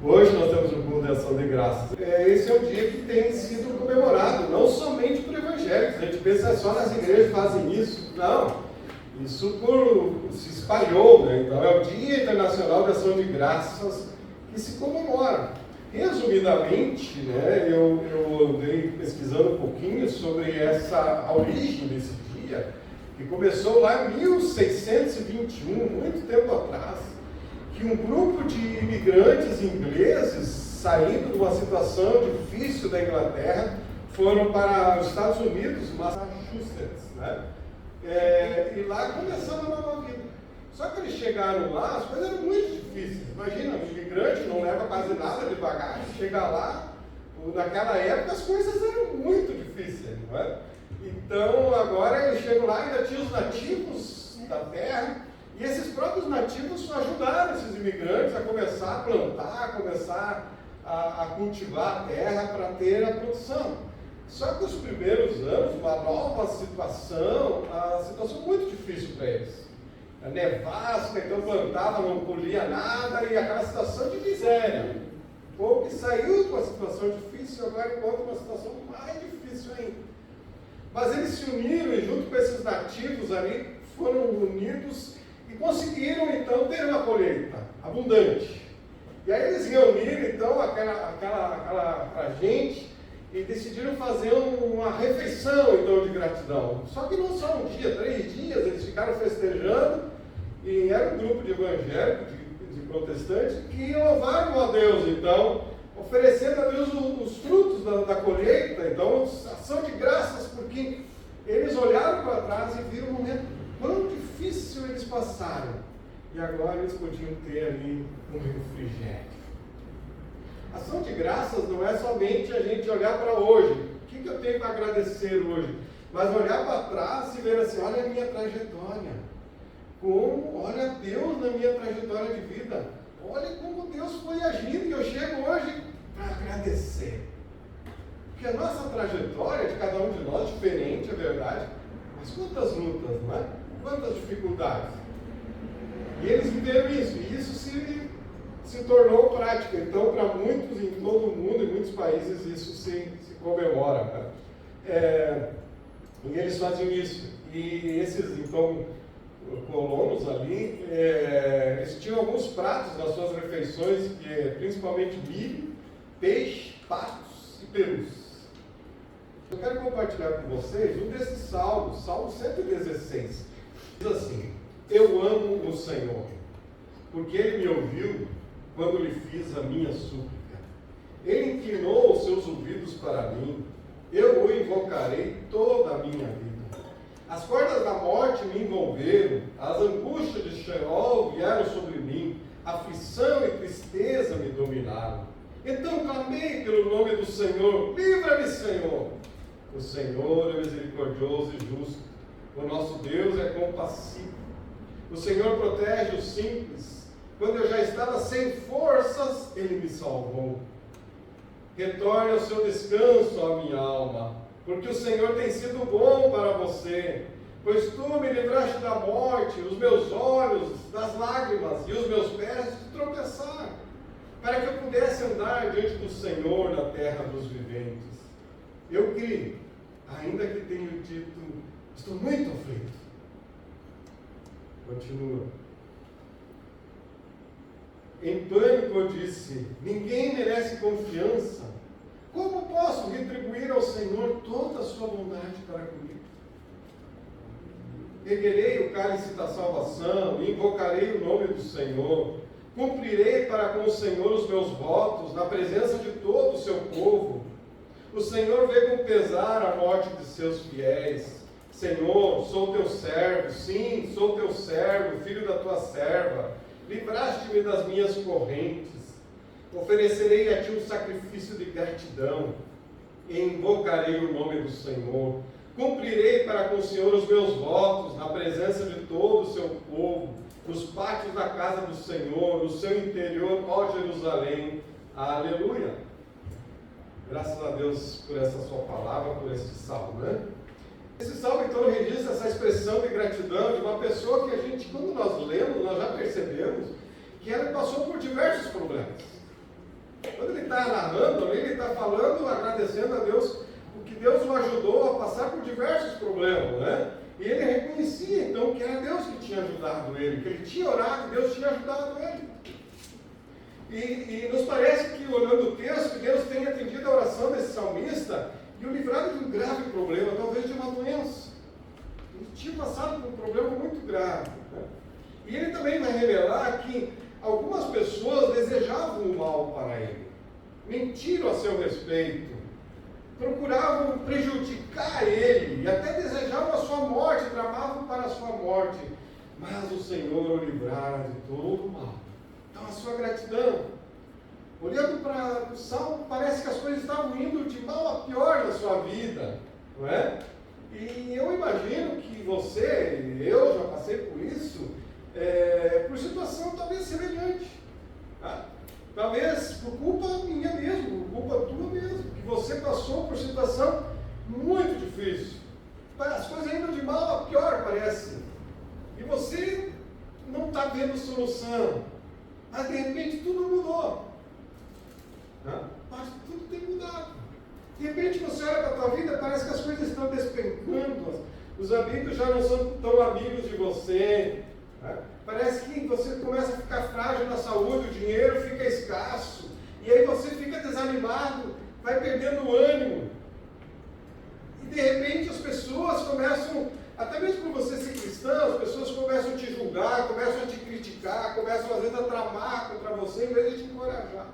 Hoje nós temos o culto de ação de graças. Esse é um dia que tem sido comemorado, não somente por evangélicos. A gente pensa só nas igrejas que fazem isso. Não, isso se espalhou, né? Então é o Dia Internacional de Ação de Graças que se comemora. Resumidamente, né, eu andei pesquisando um pouquinho sobre a origem desse dia, que começou lá em 1621, muito tempo atrás, que um grupo de imigrantes ingleses, saindo de uma situação difícil da Inglaterra, foram para os Estados Unidos, Massachusetts, né? E lá começaram uma nova vida. Só que eles chegaram lá, as coisas eram muito difíceis. Imagina, um imigrante não leva quase nada de bagagem, chega lá, naquela época as coisas eram muito difíceis, não é? Então agora eles chegam lá, ainda tinha os nativos da terra, e esses próprios nativos ajudaram esses imigrantes a começar a plantar, a começar a cultivar a terra para ter a produção. Só que os primeiros anos, uma nova situação, a situação muito difícil para eles. A nevasca, então plantava, não colhia nada, e aquela situação de miséria. O povo que saiu de uma situação difícil agora encontra uma situação mais difícil ainda. Mas eles se uniram e junto com esses nativos ali, foram unidos e conseguiram então ter uma colheita abundante. E aí eles reuniram então aquela gente e decidiram fazer uma refeição então de gratidão. Só que não só um dia, 3 dias, eles ficaram festejando, e era um grupo de evangélicos, de protestantes, que louvaram a Deus, então, oferecendo a Deus os frutos da colheita, então, ação de graças, porque eles olharam para trás e viram o momento quão difícil eles passaram, e agora eles podiam ter ali um refrigério. Ação de graças não é somente a gente olhar para hoje, o que eu tenho para agradecer hoje, mas olhar para trás e ver assim, olha a minha trajetória, olha Deus na minha trajetória de vida, olha como Deus foi agindo e eu chego hoje para agradecer. Porque a nossa trajetória de cada um de nós é diferente, é verdade, mas quantas lutas, não é? Quantas dificuldades. E eles viveram isso, e isso se tornou prática. Então, para muitos, em todo o mundo, em muitos países, isso se comemora. Né? E eles faziam isso. E esses, então, colonos ali, eles tinham alguns pratos nas suas refeições, principalmente milho, peixe, patos e perus. Eu quero compartilhar com vocês um desses salmos, Salmo 116. Diz assim: eu amo o Senhor, porque Ele me ouviu quando lhe fiz a minha súplica. Ele inclinou os seus ouvidos para mim, eu o invocarei toda a minha vida. As cordas da morte me envolveram, as angústias de Sheol vieram sobre mim, aflição e tristeza me dominaram. Então clamei pelo nome do Senhor, livra-me, Senhor. O Senhor é misericordioso e justo, o nosso Deus é compassivo. O Senhor protege os simples. Quando eu já estava sem forças, Ele me salvou. Retorne ao seu descanso, ó minha alma, porque o Senhor tem sido bom para você, pois tu me livraste da morte, os meus olhos das lágrimas e os meus pés de tropeçar, para que eu pudesse andar diante do Senhor na terra dos viventes. Eu creio, ainda que tenha dito, estou muito aflito. Continua. Em pânico eu disse, ninguém merece confiança. Como posso retribuir ao Senhor toda a sua bondade para comigo? Erguerei o cálice da salvação e invocarei o nome do Senhor. Cumprirei para com o Senhor os meus votos na presença de todo o seu povo. O Senhor vê com pesar a morte de seus fiéis. Senhor, sou teu servo, sim, sou teu servo, filho da tua serva. Livraste-me das minhas correntes. Oferecerei a ti um sacrifício de gratidão. E invocarei o nome do Senhor. Cumprirei para com o Senhor os meus votos na presença de todo o seu povo, nos pátios da casa do Senhor, no seu interior, ó Jerusalém. Aleluia! Graças a Deus por essa sua palavra, por este salmo, né? Esse salmo, então, registra essa expressão de gratidão de uma pessoa que a gente, quando nós lemos, nós já percebemos que ela passou por diversos problemas. está narrando, ele está falando, agradecendo a Deus, porque Deus o ajudou a passar por diversos problemas, né? E ele reconhecia, então, que era Deus que tinha ajudado ele, que ele tinha orado, Deus tinha ajudado ele. E nos parece que, olhando o texto, que Deus tenha atendido a oração desse salmista e o livrado de um grave problema, talvez de uma doença. Ele tinha passado por um problema muito grave, né? E ele também vai revelar que algumas pessoas desejavam o mal para ele, mentiram a seu respeito, procuravam prejudicar ele e até desejavam a sua morte, tramavam para a sua morte, mas o Senhor o livrara de todo o mal. Então a sua gratidão, olhando para o Salmo, parece que as coisas estavam indo de mal a pior na sua vida, não é? E eu imagino que você, eu já passei por isso, por situação talvez semelhante, tá? Talvez por culpa minha mesmo, por culpa tua mesmo, que você passou por situação muito difícil. As coisas indo de mal a pior, parece. E você não está vendo solução. Mas de repente tudo mudou. Mas tudo tem mudado. De repente você olha para a tua vida, parece que as coisas estão despencando. Os amigos já não são tão amigos de você. Parece que você começa a ficar frágil na saúde, o dinheiro fica escasso, e aí você fica desanimado, vai perdendo o ânimo. E de repente as pessoas começam, até mesmo por você ser cristão, as pessoas começam a te julgar, começam a te criticar, começam às vezes a tramar contra você em vez de te encorajar.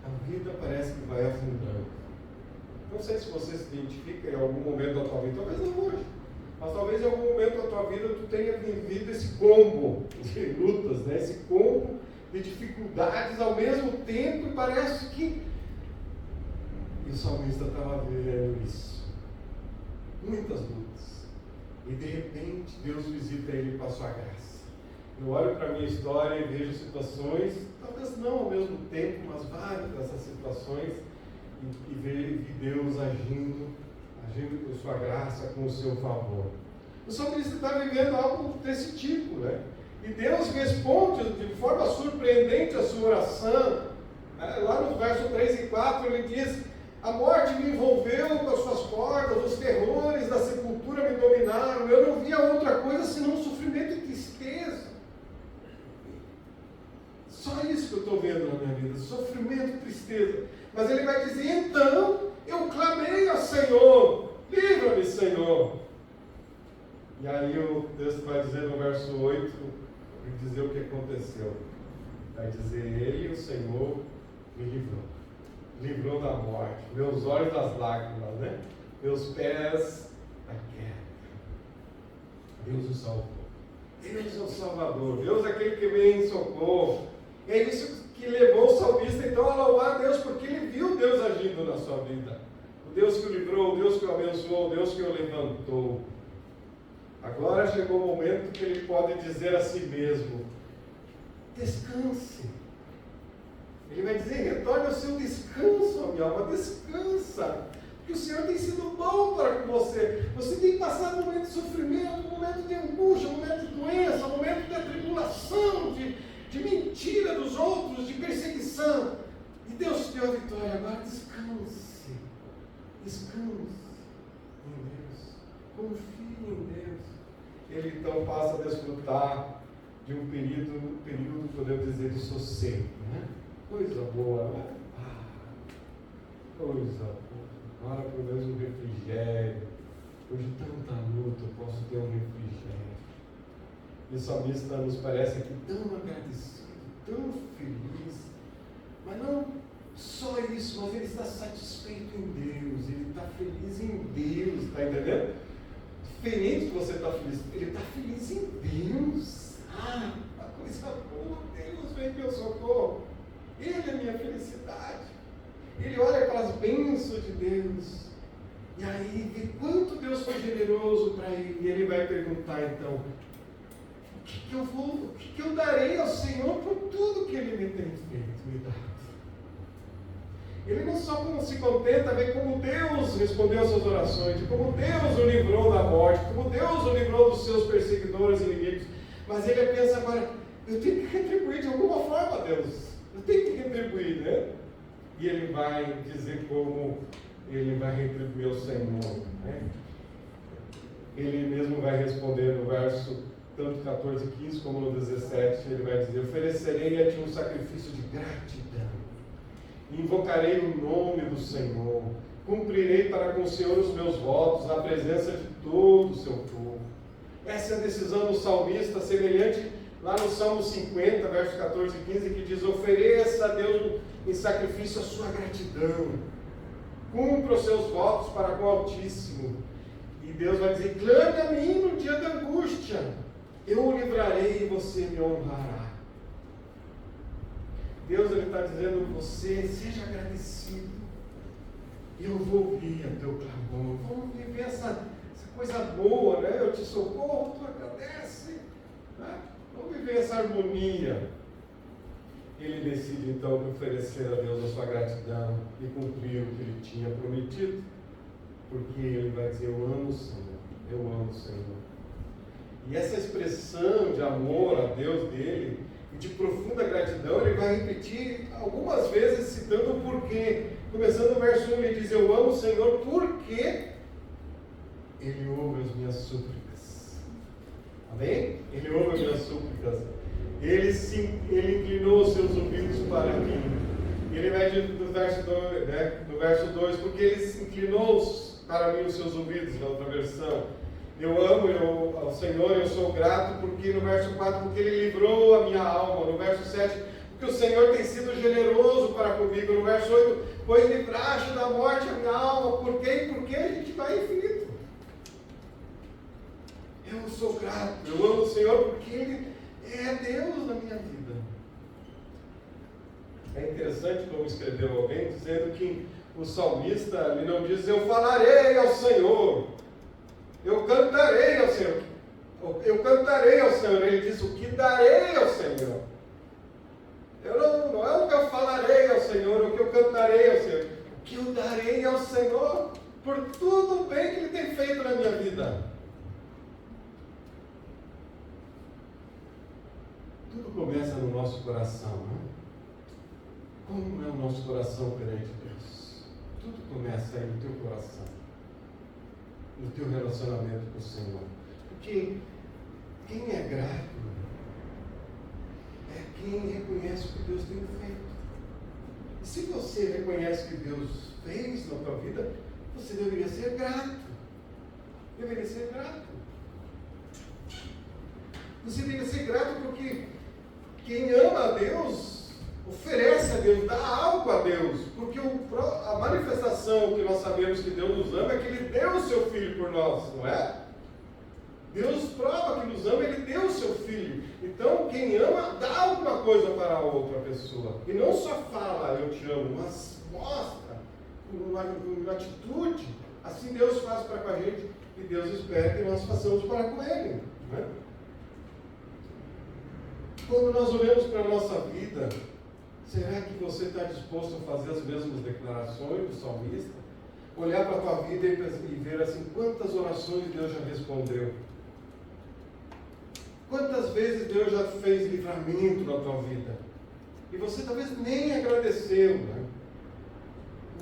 A vida parece que vai afundando. Não sei se você se identifica em algum momento da tua vida, talvez não hoje. Mas talvez em algum momento da tua vida tu tenha vivido esse combo de lutas, né? Esse combo de dificuldades ao mesmo tempo, e parece que o salmista estava vivendo isso. Muitas lutas. E de repente Deus visita ele com a sua graça. Eu olho para a minha história e vejo situações, talvez não ao mesmo tempo, mas várias dessas situações, e vi Deus agindo com sua graça, com o seu favor. O salmista está vivendo algo desse tipo, né? E Deus responde de forma surpreendente a sua oração. Lá no verso 3 e 4 ele diz: a morte me envolveu com as suas cordas, os terrores da sepultura me dominaram, eu não via outra coisa senão sofrimento e tristeza. Só isso que eu estou vendo na minha vida, sofrimento e tristeza. Mas ele vai dizer: então eu clamei ao Senhor, livra-me, Senhor. E aí o texto vai dizer no verso 8, vai dizer o que aconteceu. Vai dizer: ele, o Senhor, me livrou da morte, meus olhos das lágrimas, né? Meus pés da queda. Deus o salvou. Deus é o Salvador. Deus é aquele que vem em socorro. É isso que levou o salmista então a louvar a Deus, porque ele viu Deus agindo na sua vida. O Deus que o livrou, o Deus que o abençoou, o Deus que o levantou. Agora chegou o momento que ele pode dizer a si mesmo: descanse. Ele vai dizer: retorne ao seu descanso, minha alma, descansa. Porque o Senhor tem sido bom para com você. Você tem passado um momento de sofrimento, um momento de angústia, um momento de doença, um momento de atribulação, de mentira dos outros, de perseguição. E Deus te deu a vitória. Agora descanse. Descanse em Deus. Confie em Deus. Ele então passa a desfrutar de um período, podemos dizer, de sossego, né? Coisa boa, né? Coisa boa. Agora pelo menos um refrigério. Hoje tanta luta, eu posso ter um refrigério. E o salmista nos parece aqui tão agradecido, tão feliz. Mas não só isso, mas ele está satisfeito em Deus, ele está feliz em Deus, está entendendo? Diferente de você estar feliz, ele está feliz em Deus. Uma coisa boa, Deus vem meu socorro. Ele é minha felicidade. Ele olha para as bênçãos de Deus, e aí vê quanto Deus foi generoso para ele, e ele vai perguntar então: o que eu darei ao Senhor por tudo que Ele me tem feito, me dado? Ele não só se contenta a ver como Deus respondeu às suas orações, de como Deus o livrou da morte, como Deus o livrou dos seus perseguidores e inimigos, mas ele pensa agora: eu tenho que retribuir de alguma forma a Deus. Eu tenho que retribuir, né? E ele vai dizer como ele vai retribuir ao Senhor, né? Ele mesmo vai responder no verso tanto 14 e 15 como no 17, ele vai dizer: oferecerei a ti um sacrifício de gratidão, invocarei o nome do Senhor, cumprirei para com o Senhor os meus votos na presença de todo o seu povo. Essa é a decisão do salmista, semelhante lá no Salmo 50, verso 14 e 15, que diz: ofereça a Deus em sacrifício a sua gratidão, cumpra os seus votos para com o Altíssimo. E Deus vai dizer: clame a mim no dia da angústia, eu o livrarei e você me honrará. Deus está dizendo: você seja agradecido, eu vou ouvir o teu clamor, vamos viver essa coisa boa, né? Eu te socorro, tu agradece, né? Vamos viver essa harmonia. Ele decide então oferecer a Deus a sua gratidão e cumprir o que ele tinha prometido, porque ele vai dizer: eu amo o Senhor, eu amo o Senhor. E essa expressão de amor a Deus dele e de profunda gratidão, ele vai repetir algumas vezes, citando o porquê. Começando no verso 1, ele diz: eu amo o Senhor porque ele ouve as minhas súplicas. Amém? Ele ouve as minhas súplicas. Ele inclinou os seus ouvidos para mim. Ele vai dizer no verso 2, porque ele se inclinou para mim os seus ouvidos, na outra versão. Eu amo ao Senhor, eu sou grato, porque no verso 4, porque ele livrou a minha alma. No verso 7, porque o Senhor tem sido generoso para comigo. No verso 8, pois livraste da morte a minha alma. Por quê? Porque a gente vai infinito. Eu sou grato, eu amo o Senhor porque Ele é Deus na minha vida. É interessante como escreveu alguém dizendo que o salmista ele não diz: eu falarei ao Senhor, eu cantarei ao Senhor, eu cantarei ao Senhor. Ele diz: o que darei ao Senhor. Não é o que eu falarei ao Senhor, o que eu cantarei ao Senhor, o que eu darei ao Senhor por tudo o bem que Ele tem feito na minha vida. Tudo começa no nosso coração, né? Como é o nosso coração perante Deus? Tudo começa aí no teu coração, no teu relacionamento com o Senhor. Porque quem é grato é quem reconhece o que Deus tem feito. E se você reconhece o que Deus fez na tua vida, você deveria ser grato. Deveria ser grato. Você deveria ser grato porque quem ama a Deus, oferece a Deus, dá algo a Deus. Porque a manifestação que nós sabemos que Deus nos ama é que Ele deu o seu Filho por nós, não é? Deus prova que nos ama, Ele deu o seu Filho. Então, quem ama, dá alguma coisa para a outra pessoa. E não só fala: eu te amo, mas mostra uma atitude. Assim Deus faz para com a gente e Deus espera que nós façamos para com Ele, não é? Quando nós olhamos para a nossa vida, será que você está disposto a fazer as mesmas declarações do salmista? Olhar para a tua vida e ver assim, quantas orações Deus já respondeu? Quantas vezes Deus já fez livramento na tua vida? E você talvez nem agradeceu, né?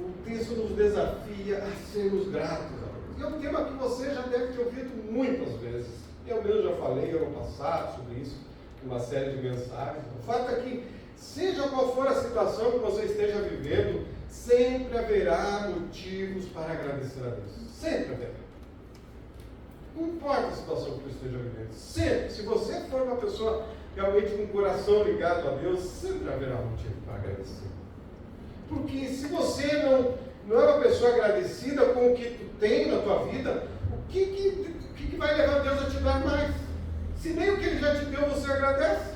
O texto nos desafia a sermos gratos. E é um tema que você já deve ter ouvido muitas vezes. Eu mesmo já falei ano passado sobre isso, uma série de mensagens. O fato é que, seja qual for a situação que você esteja vivendo, sempre haverá motivos para agradecer a Deus. Sempre haverá. Não importa a situação que você esteja vivendo. Sempre. Se você for uma pessoa realmente com o coração ligado a Deus, sempre haverá motivo para agradecer. Porque se você não é uma pessoa agradecida com o que tu tem na tua vida, o que vai levar Deus a te dar mais? Se nem o que Ele já te deu você agradece.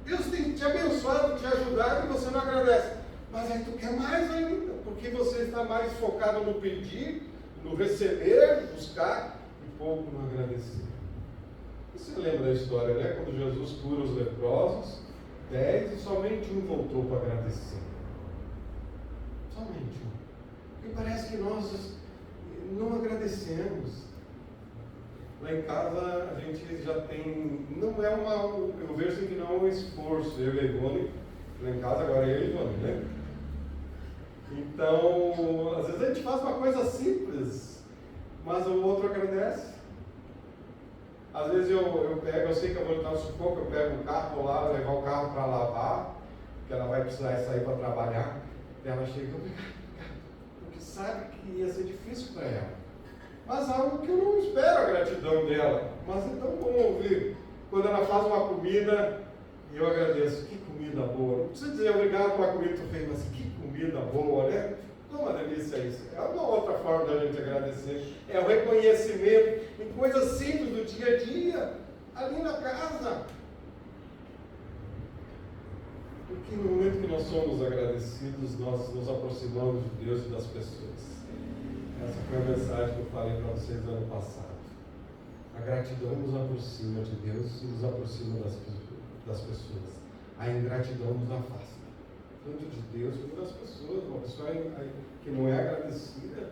Deus tem te abençoado, te ajudado e você não agradece. Mas aí tu quer mais ainda, porque você está mais focado no pedir, no receber, buscar e pouco no agradecer. Você lembra da história, né? Quando Jesus cura os leprosos, 10 e somente um voltou para agradecer. Somente um. Porque parece que nós não agradecemos. Lá em casa a gente já tem, não é uma, eu vejo assim que não é um esforço, eu e a Ivone, lá em casa agora eu e a Ivone, né? Então, às vezes a gente faz uma coisa simples, mas o outro agradece. Às vezes eu pego, eu sei que eu vou dar um sufoco, eu pego o carro, vou lá levar o carro para lavar, porque ela vai precisar sair para trabalhar, e ela chega, obrigado, porque sabe que ia ser difícil para ela. Mas algo que eu não espero a gratidão dela. Mas é tão bom ouvir quando ela faz uma comida e eu agradeço. Que comida boa. Não precisa dizer obrigado pela comida que tu fez, mas que comida boa, né? Não é uma delícia isso. É uma outra forma da gente agradecer. É o reconhecimento em coisas simples do dia a dia, ali na casa. Porque no momento que nós somos agradecidos, nós nos aproximamos de Deus e das pessoas. Essa foi a mensagem que eu falei para vocês no ano passado. A gratidão nos aproxima de Deus e nos aproxima das pessoas. A ingratidão nos afasta, tanto de Deus como das pessoas. Uma pessoa que não é agradecida,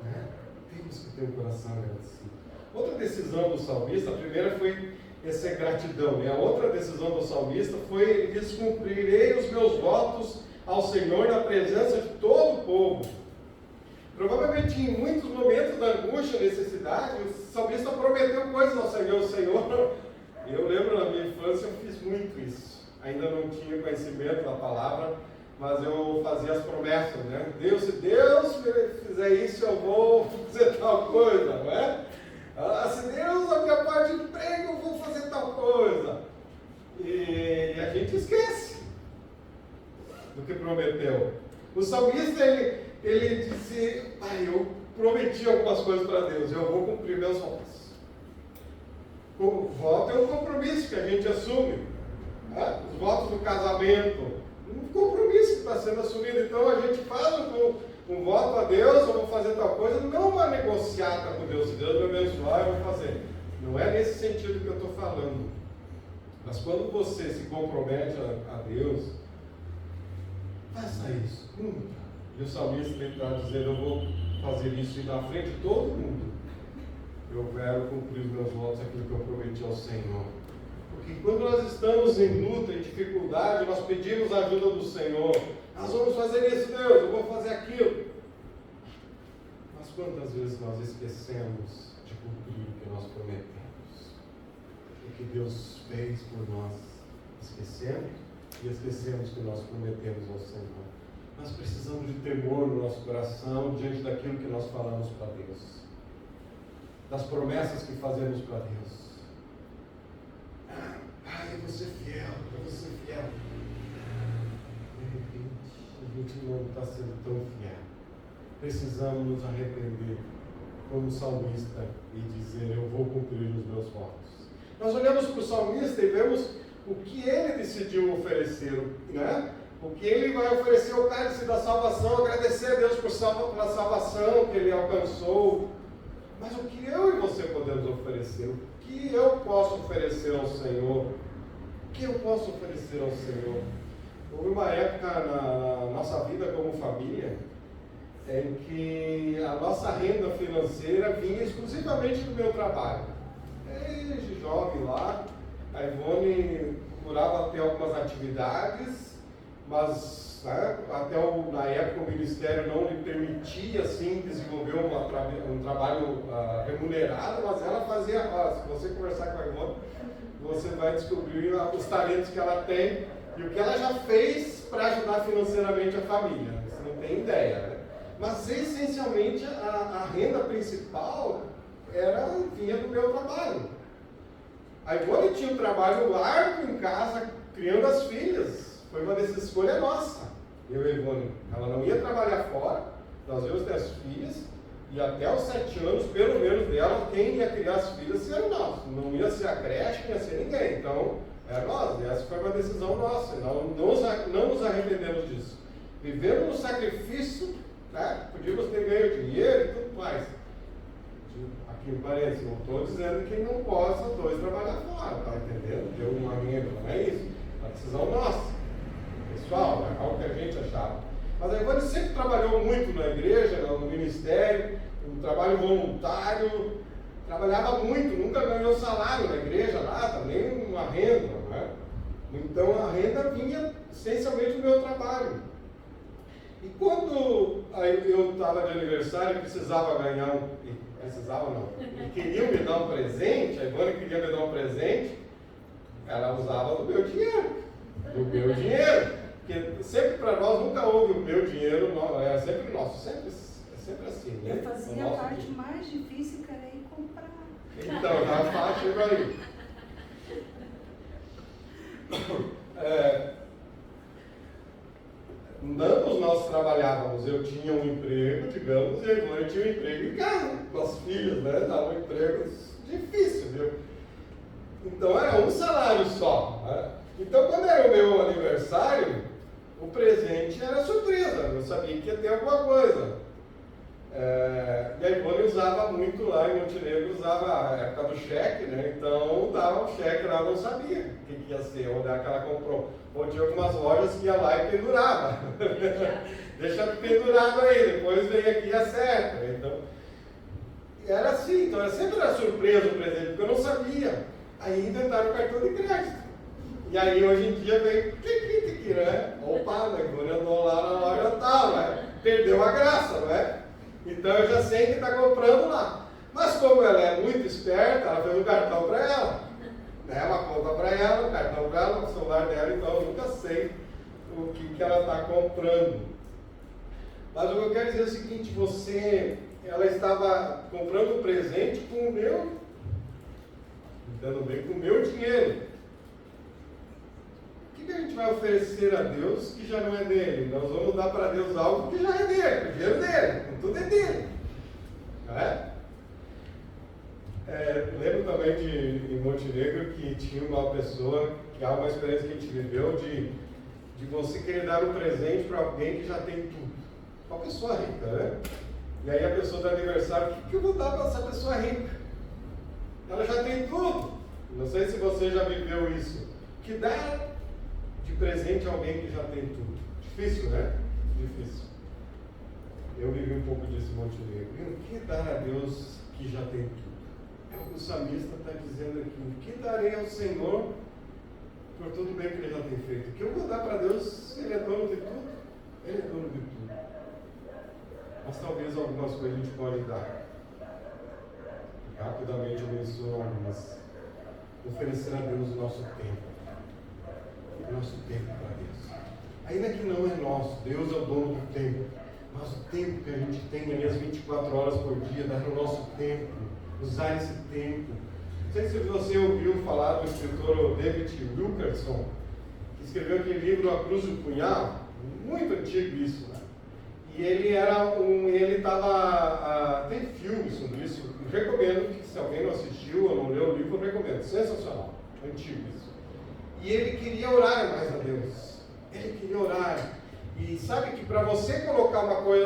né? Temos que ter um coração agradecido. Outra decisão do salmista, a primeira foi essa gratidão, e a outra decisão do salmista foi: descumprirei os meus votos ao Senhor na presença de todo o povo. Provavelmente em muitos momentos da angústia, necessidade, o salmista prometeu coisas ao Senhor. O Senhor, eu lembro na minha infância, eu fiz muito isso. Ainda não tinha conhecimento da palavra, mas eu fazia as promessas, né? Deus, se Deus fizer isso, eu vou fazer tal coisa, não é? Se Deus a minha parte de emprego, eu vou fazer tal coisa. E a gente esquece do que prometeu. O salmista, ele disse: eu prometi algumas coisas para Deus, eu vou cumprir meus votos. O voto é um compromisso que a gente assume, né? Os votos do casamento, um compromisso que está sendo assumido. Então a gente faz um voto a Deus: eu vou fazer tal coisa, não uma negociata com Deus. Se Deus me abençoar, eu vou fazer. Não é nesse sentido que eu estou falando. Mas quando você se compromete a Deus, faça isso, cumpra. E o salmista está dizendo: eu vou fazer isso na frente de todo mundo. Eu quero cumprir os meus votos, aquilo que eu prometi ao Senhor. Porque quando nós estamos em luta, em dificuldade, nós pedimos a ajuda do Senhor. Nós vamos fazer isso, Deus, eu vou fazer aquilo. Mas quantas vezes nós esquecemos de cumprir o que nós prometemos? O que Deus fez por nós? Esquecemos e esquecemos que nós prometemos ao Senhor. Nós precisamos de temor no nosso coração diante daquilo que nós falamos para Deus, das promessas que fazemos para Deus. Eu vou ser fiel, eu vou ser fiel. De repente, a gente não está sendo tão fiel. Precisamos nos arrepender como salmista e dizer: eu vou cumprir os meus votos. Nós olhamos para o salmista e vemos o que ele decidiu oferecer, né? O que ele vai oferecer, o cálice da salvação, agradecer a Deus pela salvação que ele alcançou. Mas o que eu e você podemos oferecer? O que eu posso oferecer ao Senhor? O que eu posso oferecer ao Senhor? Houve uma época na nossa vida como família em que a nossa renda financeira vinha exclusivamente do meu trabalho. Desde jovem lá, a Ivone procurava ter algumas atividades, mas até na época o Ministério não lhe permitia assim desenvolver um trabalho remunerado, mas ela fazia. Se você conversar com a Ivone, você vai descobrir os talentos que ela tem e o que ela já fez para ajudar financeiramente a família. Você não tem ideia, né? Mas essencialmente a renda principal vinha do meu trabalho. A Ivone tinha um trabalho árduo em casa, criando as filhas. Foi uma dessas escolhas nossa, eu e a Ivone. Ela não ia trabalhar fora, nós íamos ter as filhas, e até os 7 anos, pelo menos dela, quem ia criar as filhas era nós. Não ia ser a creche, não ia ser ninguém. Então, era nós. E essa foi uma decisão nossa. Não nos arrependemos disso. Vivemos no sacrifício, né? Podíamos ter ganho dinheiro e tudo mais. Aqui em parênteses, não estou dizendo que não possa dois trabalhar fora, tá entendendo? Deu uma renda, não é isso. É uma decisão nossa. Pessoal, é algo que a gente achava. Mas a Ivone sempre trabalhou muito na igreja, no ministério, um trabalho voluntário, trabalhava muito, nunca ganhou salário na igreja, nada, nem uma renda, né? Então a renda vinha essencialmente do meu trabalho. E quando eu estava de aniversário e precisava ganhar e queriam me dar um presente, a Ivone queria me dar um presente, ela usava do meu dinheiro. Porque sempre para nós nunca houve o meu dinheiro, é sempre nosso, é sempre assim, né? Eu fazia a parte mais difícil, que era ir comprar. Então, já fácil aí. Ambos nós trabalhávamos, eu tinha um emprego, digamos, e a Ivone tinha um emprego em casa, com as filhas, né? Dava um emprego difícil, viu? Então era um salário só, né? Então quando era o meu aniversário, o presente era surpresa, eu sabia que ia ter alguma coisa. E a Ivone usava muito lá em Montenegro, usava a época do cheque, né? Então dava um cheque lá, eu não sabia o que ia ser, onde é que ela comprou. Ou tinha algumas lojas que ia lá e pendurava. Deixa pendurado aí, depois vem aqui e acerta. Então, era assim, então sempre era surpresa o presente, porque eu não sabia. Aí inventaram o cartão de crédito. E aí hoje em dia vem, né? Opa, a Ivone andou lá na loja tal, né? Perdeu a graça, não é? Então eu já sei que está comprando lá. Mas como ela é muito esperta, ela fez um cartão para ela. Né? Uma conta para ela, um cartão para ela, o celular dela, então eu nunca sei o que ela está comprando. Mas o que eu quero dizer é o seguinte, ela estava comprando um presente com o meu, entendendo bem, com o meu dinheiro. O que a gente vai oferecer a Deus que já não é dele? Nós vamos dar para Deus algo que já é dele, o dinheiro dele, tudo é dele. Não é? Lembro também em Montenegro que tinha uma pessoa, que há uma experiência que a gente viveu de você querer dar um presente para alguém que já tem tudo. Uma pessoa rica, né? E aí a pessoa do aniversário, o que eu vou dar para essa pessoa rica? Ela já tem tudo. Não sei se você já viveu isso. Que dar de presente a alguém que já tem tudo? Difícil, né? Difícil. Eu vivi um pouco disso em Montenegro. E o que dar a Deus que já tem tudo? É o que o salmista está dizendo aqui. O que darei ao Senhor por tudo bem que Ele já tem feito? O que eu vou dar para Deus se Ele é dono de tudo? Ele é dono de tudo. Mas talvez algumas coisas a gente pode dar. Rapidamente eu menciono algumas. Oferecer a Deus o nosso tempo. O nosso tempo para Deus. Ainda que não é nosso, Deus é o dono do tempo. Mas o tempo que a gente tem ali, as 24 horas por dia, dar o nosso tempo, usar esse tempo. Não sei se você ouviu falar do escritor David Wilkerson, que escreveu aquele livro A Cruz e o Punhal, muito antigo isso, né? E ele estava, tem filme sobre isso, eu recomendo que se alguém não assistiu ou não leu o livro, eu recomendo, sensacional, antigo isso. E ele queria orar mais a Deus, ele queria orar. E sabe que para você colocar uma coisa,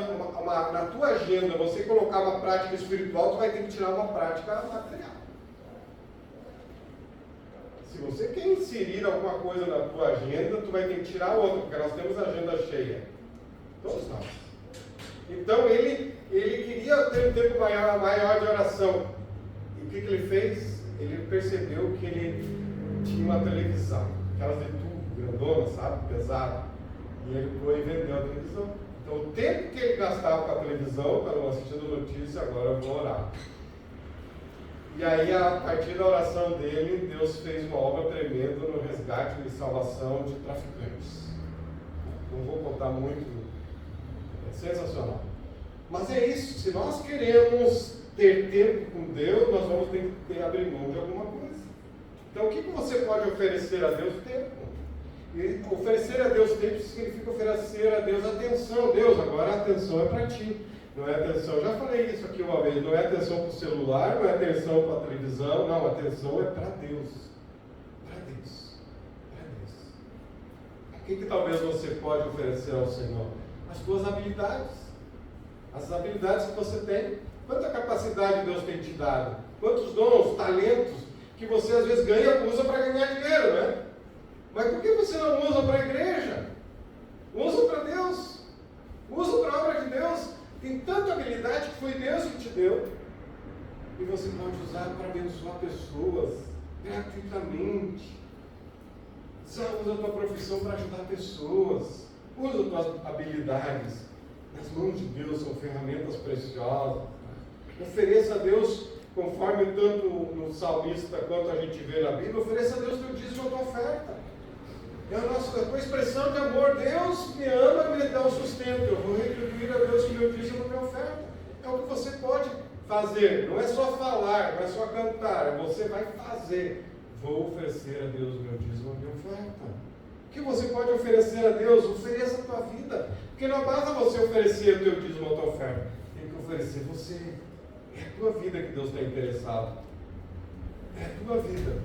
na tua agenda, você colocar uma prática espiritual, tu vai ter que tirar uma prática material. Se você quer inserir alguma coisa na tua agenda, tu vai ter que tirar outra, porque nós temos a agenda cheia. Todos nós. Então ele queria ter um tempo maior de oração. E o que ele fez? Ele percebeu que ele tinha uma televisão, aquelas de tubo, grandona, sabe? Pesada. E ele foi e vendeu a televisão. Então o tempo que ele gastava com a televisão, para não assistir notícia, agora eu vou orar. E aí, a partir da oração dele, Deus fez uma obra tremenda no resgate e salvação de traficantes. Não vou contar muito, é sensacional. Mas é isso, se nós queremos ter tempo com Deus, nós vamos ter que abrir mão de alguma coisa. Então, o que você pode oferecer a Deus? Tempo. E oferecer a Deus tempo significa oferecer a Deus atenção. Deus, agora a atenção é para ti. Não é atenção, eu já falei isso aqui uma vez, não é atenção para o celular, não é atenção para a televisão, não, a atenção é para Deus. Para Deus. Para Deus. O que talvez você pode oferecer ao Senhor? As tuas habilidades. As habilidades que você tem. Quanta capacidade Deus tem te dado? Quantos dons, talentos que você às vezes usa para ganhar dinheiro, né? Mas por que você não usa para a igreja? Usa para Deus. Usa para a obra de Deus. Tem tanta habilidade que foi Deus que te deu. E você pode usar para abençoar pessoas gratuitamente. Usa a tua profissão para ajudar pessoas. Usa as tuas habilidades. Nas mãos de Deus são ferramentas preciosas. Ofereça a Deus, conforme tanto no salmista quanto a gente vê na Bíblia, ofereça a Deus teu dízimo, a tua oferta. É a tua expressão de amor. Deus me ama, me dá o sustento. Eu vou retribuir a Deus com meu dízimo, a minha oferta. É o que você pode fazer. Não é só falar, não é só cantar. Você vai fazer. Vou oferecer a Deus o meu dízimo, a minha oferta. O que você pode oferecer a Deus? Ofereça a tua vida. Porque não basta você oferecer o teu dízimo, a tua oferta. Tem que oferecer você. É a tua vida que Deus está interessado. É a tua vida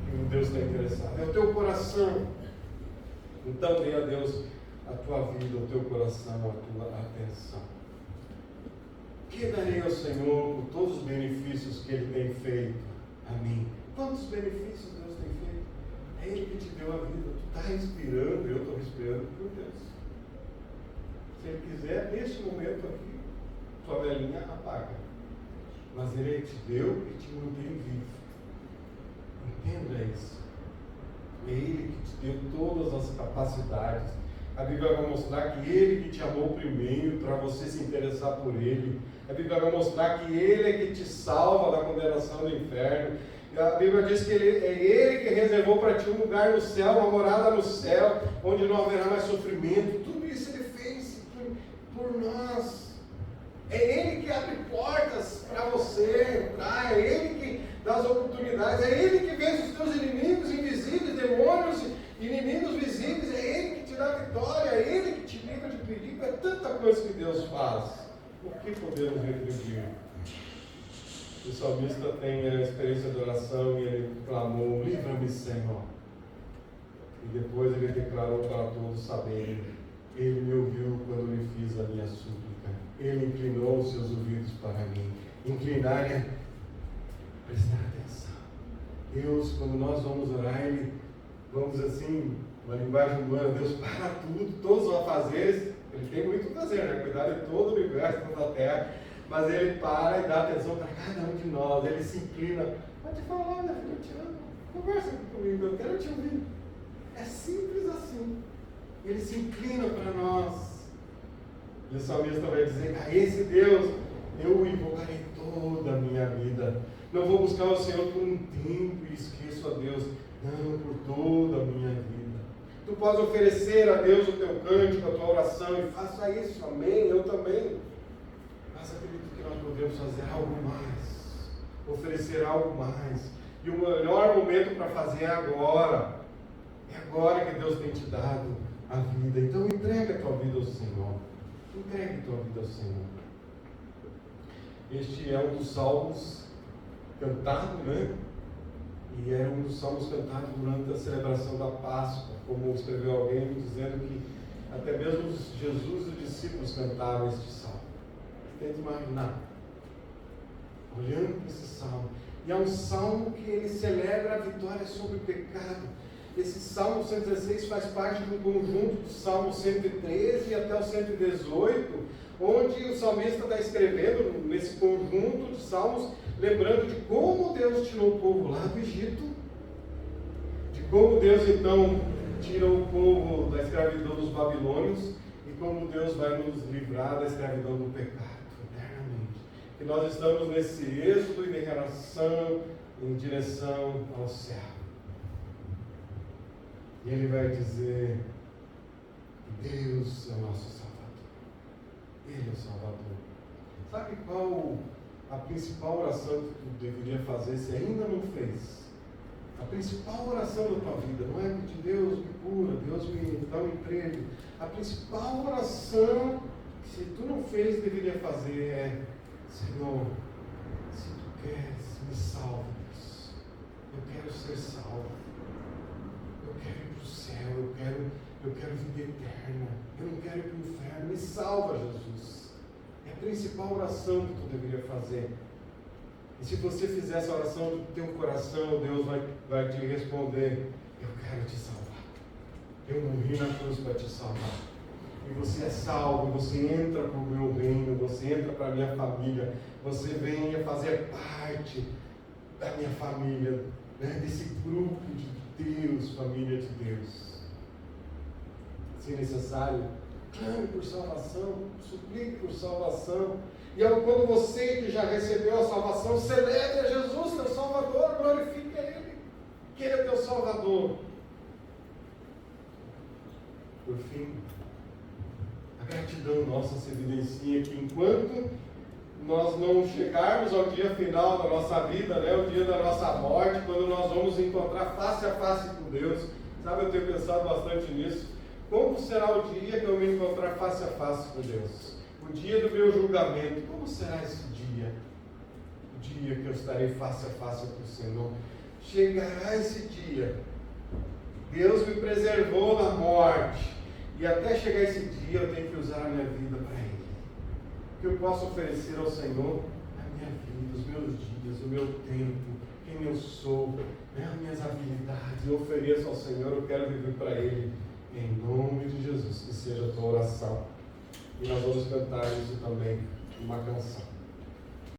que Deus está interessado. É o teu coração. Então dê a Deus a tua vida, o teu coração, a tua atenção. Que darei ao Senhor por todos os benefícios que Ele tem feito a mim? Quantos benefícios Deus tem feito? É Ele que te deu a vida. Tu está respirando, eu estou respirando por Deus. Se Ele quiser, neste momento aqui, tua velhinha apaga. Mas Ele te deu e te mantém vivo. Entenda isso. É Ele que te deu todas as capacidades. A Bíblia vai mostrar que Ele que te amou primeiro, para você se interessar por Ele. A Bíblia vai mostrar que Ele é que te salva da condenação do inferno. A Bíblia diz que é Ele que reservou para ti um lugar no céu, uma morada no céu, onde não haverá mais sofrimento. Tudo isso Ele fez por nós. É Ele que abre portas para você entrar, é Ele que dá as oportunidades, é Ele que vence os teus inimigos invisíveis, demônios, inimigos visíveis, é Ele que te dá vitória, é Ele que te livra de perigo. É tanta coisa que Deus faz. O que podemos retribuir? O salmista tem a experiência de oração e ele clamou: livra-me, Senhor. E depois ele declarou para todos saberem: Ele me ouviu quando lhe fiz a minha súplica. Ele inclinou os seus ouvidos para mim. Inclinar é prestar atenção. Deus, quando nós vamos orar, Ele, vamos assim, uma linguagem humana, Deus para tudo, todos os afazeres. Ele tem muito a fazer, né? Cuidar de todo o universo, toda a terra. Mas Ele para e dá atenção para cada um de nós. Ele se inclina. Pode falar, minha filha, eu te amo. Conversa aqui comigo, eu quero te ouvir. É simples assim. Ele se inclina para nós. E o salmista vai dizer: a esse Deus eu o invocarei toda a minha vida. Não vou buscar o Senhor por um tempo e esqueço a Deus. Não, por toda a minha vida. Tu podes oferecer a Deus o teu cântico, a tua oração, e faça isso, amém, eu também. Mas acredito que nós podemos fazer algo mais, oferecer algo mais. E o melhor momento para fazer é agora. É agora que Deus tem te dado a vida. Então entrega a tua vida ao Senhor. Entregue a tua vida ao Senhor. Este é um dos salmos cantados, né? E é um dos salmos cantados durante a celebração da Páscoa, como escreveu alguém dizendo que até mesmo Jesus e os discípulos cantaram este salmo. Tente imaginar, olhando para esse salmo. E é um salmo que ele celebra a vitória sobre o pecado. Esse salmo 116 faz parte do conjunto do salmo 113 e até o 118, onde o salmista está escrevendo nesse conjunto de salmos, lembrando de como Deus tirou o povo lá do Egito, de como Deus então tirou o povo da escravidão dos babilônios e como Deus vai nos livrar da escravidão do pecado eternamente. E nós estamos nesse êxodo e degradação em direção ao céu. E ele vai dizer: Deus é o nosso Salvador. Ele é o Salvador. Sabe qual a principal oração que tu deveria fazer se ainda não fez? A principal oração da tua vida não é pedir: Deus me cura, Deus me dá um emprego. A principal oração que se tu não fez deveria fazer é: Senhor, se tu queres, me salva, Deus. Eu quero ser salvo. Eu quero ir para o céu, eu quero vida eterna. Eu não quero ir para o inferno. Me salva, Jesus. É a principal oração que tu deveria fazer. E se você fizer essa oração do teu coração, Deus vai te responder: eu quero te salvar. Eu morri na cruz para te salvar. e você é salvo, você entra para o meu reino, você entra para a minha família, você vem a fazer parte da minha família, né? Desse grupo de Deus, família de Deus. Se necessário, clame por salvação, suplique por salvação. E quando você que já recebeu a salvação, celebre a Jesus, teu Salvador, glorifique a Ele, que Ele é teu Salvador. Por fim, a gratidão nossa se evidencia que enquanto nós não chegarmos ao dia final da nossa vida, né, o dia da nossa morte, quando nós vamos encontrar face a face com Deus, sabe, eu tenho pensado bastante nisso. Como será o dia que eu me encontrar face a face com Deus? O dia do meu julgamento, como será esse dia? O dia que eu estarei face a face com o Senhor. Chegará esse dia. Deus me preservou da morte. E até chegar esse dia eu tenho que usar a minha vida para Ele. O que eu posso oferecer ao Senhor? A minha vida, os meus dias, o meu tempo, quem eu sou, né, as minhas habilidades. Eu ofereço ao Senhor, eu quero viver para Ele. Em nome de Jesus, que seja a tua oração. E nós vamos cantar isso também, uma canção.